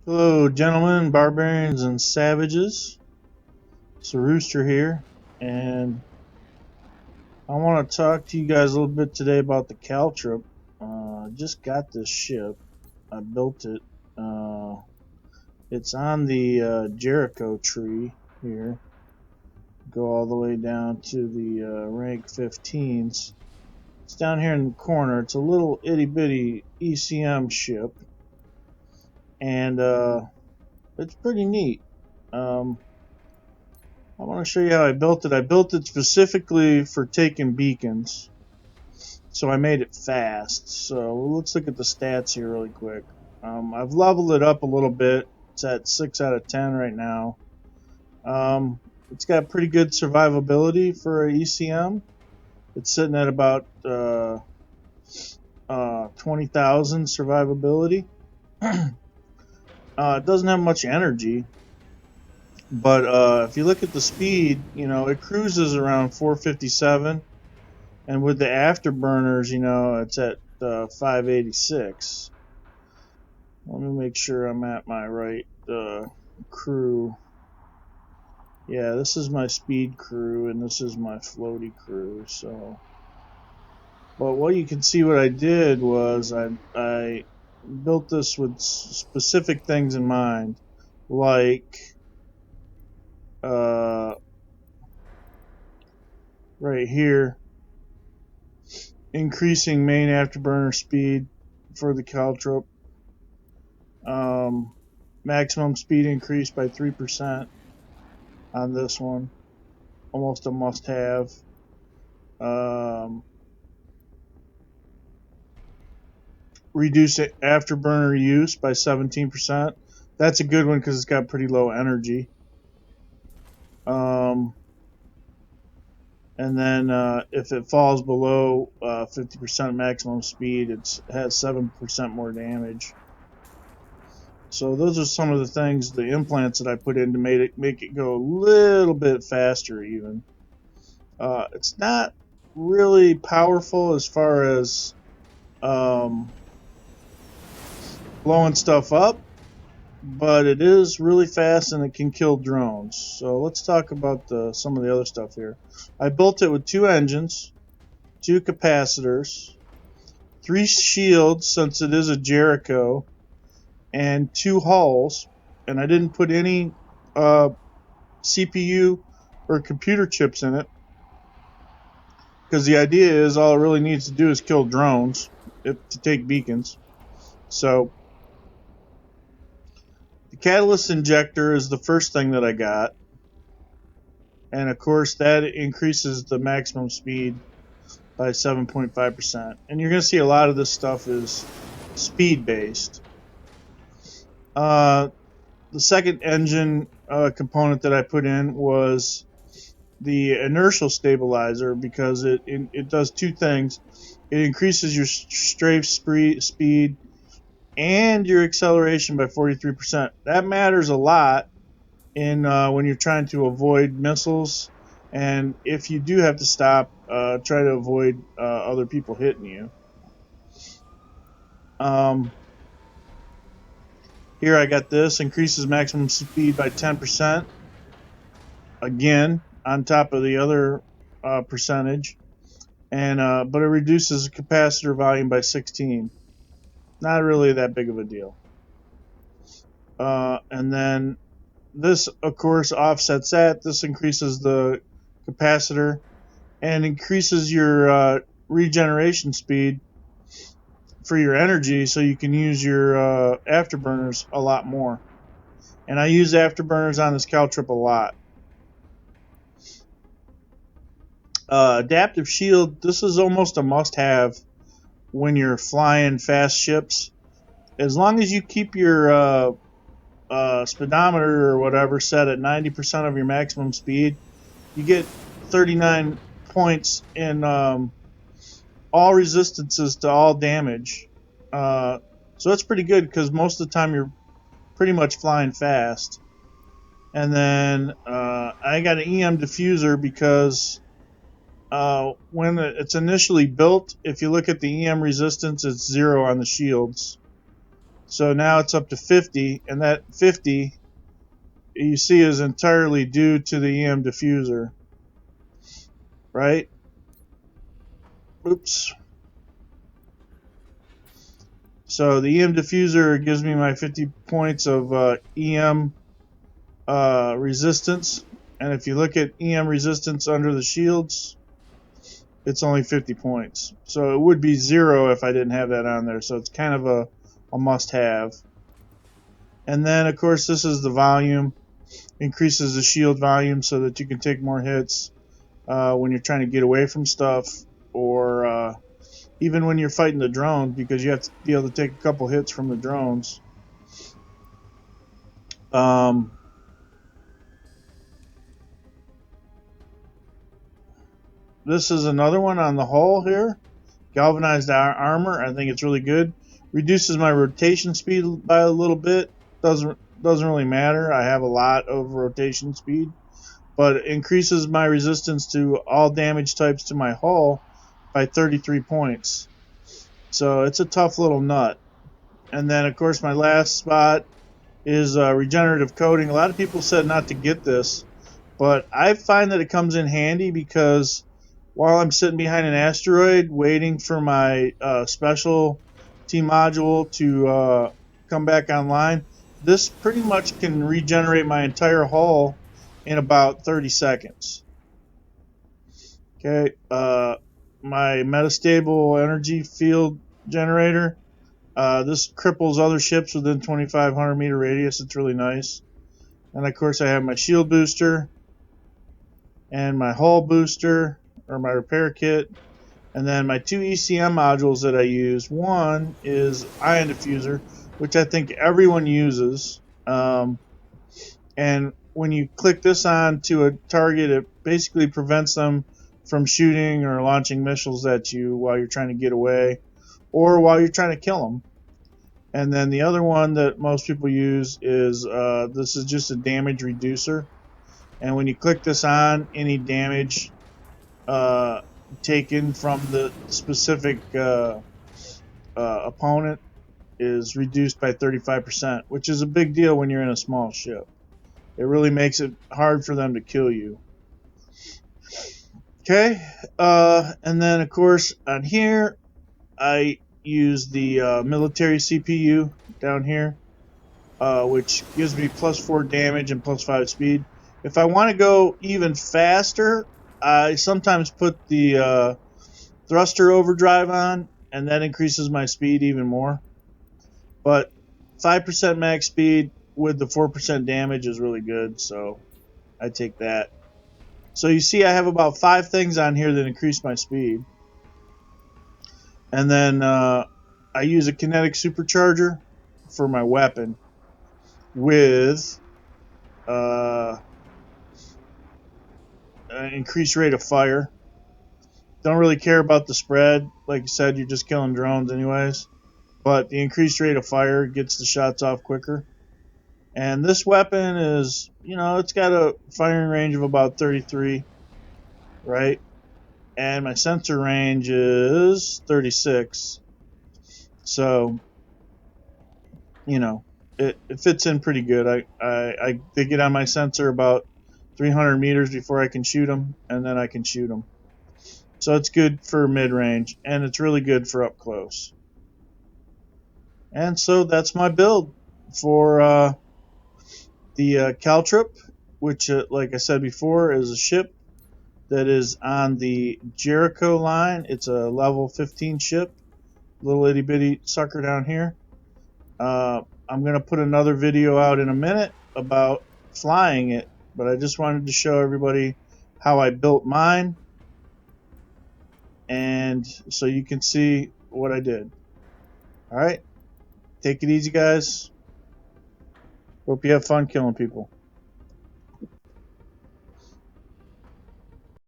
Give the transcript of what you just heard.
Hello, gentlemen, barbarians, and savages. It's a Rooster here, and I want to talk to you guys a little bit today about the Caltrop. I just got this ship. I built it. Uh, it's on the Jericho Tree here. Go all the way down to the rank 15s. It's down here in the corner. It's a little itty bitty ECM ship, and it's pretty neat. Um, I want to show you how I built it. I built it specifically for taking beacons, so I made it fast. So let's look at the stats here really quick. I've leveled it up a little bit. It's at 6 out of 10 right now. It's got pretty good survivability for an ECM. It's sitting at about 20,000 survivability. It doesn't have much energy, but if you look at the speed, it cruises around 457. And with the afterburners, it's at 586. Let me make sure I'm at my right crew. Yeah, this is my speed crew, and this is my floaty crew. So, but what you can see, what I did was I built this with specific things in mind, like right here, increasing main afterburner speed for the Caltrop. Maximum speed increase by 3% on this one. Almost a must-have. Reduce afterburner use by 17%. That's a good one because it's got pretty low energy. And then if it falls below 50% maximum speed, it has 7% more damage. So those are some of the things, the implants that I put in to make it go a little bit faster even. It's not really powerful as far as blowing stuff up, but it is really fast and it can kill drones. So let's talk about some of the other stuff here. I built it with 2 engines, 2 capacitors, 3 shields since it is a Jericho, and 2 hulls, and I didn't put any CPU or computer chips in it because the idea is all it really needs to do is kill drones to take beacons. So the catalyst injector is the first thing that I got, and of course that increases the maximum speed by 7.5%. And you're going to see a lot of this stuff is speed based. The second engine component that I put in was the Inertial Stabilizer because it does 2 things. It increases your strafe speed and your acceleration by 43%. That matters a lot in when you're trying to avoid missiles, and if you do have to stop, try to avoid other people hitting you. Here I got this, increases maximum speed by 10%, again on top of the other percentage, and but it reduces capacitor volume by 16. Not really that big of a deal. And then this, of course, offsets that. This increases the capacitor and increases your regeneration speed for your energy, so you can use your afterburners a lot more. And I use afterburners on this Caltrop a lot. Adaptive shield, this is almost a must-have when you're flying fast ships. As long as you keep your speedometer or whatever set at 90% of your maximum speed, you get 39 points in all resistances to all damage. So that's pretty good because most of the time you're pretty much flying fast. And then I got an EM diffuser because when it's initially built, if you look at the EM resistance, it's 0 on the shields. So now it's up to 50, and that 50 you see is entirely due to the EM diffuser, right? Oops. So the EM diffuser gives me my 50 points of EM resistance, and if you look at EM resistance under the shields, it's only 50 points. So it would be 0 if I didn't have that on there, so it's kind of a must-have. And then, of course, this is the volume. Increases the shield volume so that you can take more hits when you're trying to get away from stuff, or even when you're fighting the drones, because you have to be able to take a couple hits from the drones. This is another one on the hull here. Galvanized armor. I think it's really good. Reduces my rotation speed by a little bit. Doesn't really matter. I have a lot of rotation speed, but it increases my resistance to all damage types to my hull by 33 points. So it's a tough little nut. And then, of course, my last spot is Regenerative Coating. A lot of people said not to get this, but I find that it comes in handy because while I'm sitting behind an asteroid waiting for my special team module to come back online, this pretty much can regenerate my entire hull in about 30 seconds. Okay, my Metastable energy field generator. This cripples other ships within 2,500 meter radius. It's really nice. And of course I have my shield booster and my hull booster, or my repair kit, and then my 2 Ecm modules that I use. One is ion diffuser, which I think everyone uses, and when you click this on to a target, it basically prevents them from shooting or launching missiles at you while you're trying to get away or while you're trying to kill them. And then the other one that most people use is this is just a damage reducer, and when you click this on, any damage taken from the specific opponent is reduced by 35%, which is a big deal when you're in a small ship. It really makes it hard for them to kill you. Okay, and then of course on here I use the military CPU down here, which gives me +4 damage and +5 speed. If I want to go even faster, I sometimes put the thruster overdrive on, and that increases my speed even more. But 5% max speed with the 4% damage is really good, so I take that. So you see I have about 5 things on here that increase my speed. And then I use a kinetic supercharger for my weapon with an increased rate of fire. Don't really care about the spread. Like I said, you're just killing drones anyways. But the increased rate of fire gets the shots off quicker. And this weapon is, it's got a firing range of about 33, right? And my sensor range is 36. So, it fits in pretty good. They get on my sensor about 300 meters before I can shoot them, and then I can shoot them. So it's good for mid-range, and it's really good for up close. And so that's my build for the Caltrop, which, like I said before, is a ship that is on the Jericho line. It's a level 15 ship, little itty bitty sucker down here. I'm going to put another video out in a minute about flying it, but I just wanted to show everybody how I built mine, and so you can see what I did. Alright, take it easy guys. Hope you have fun killing people.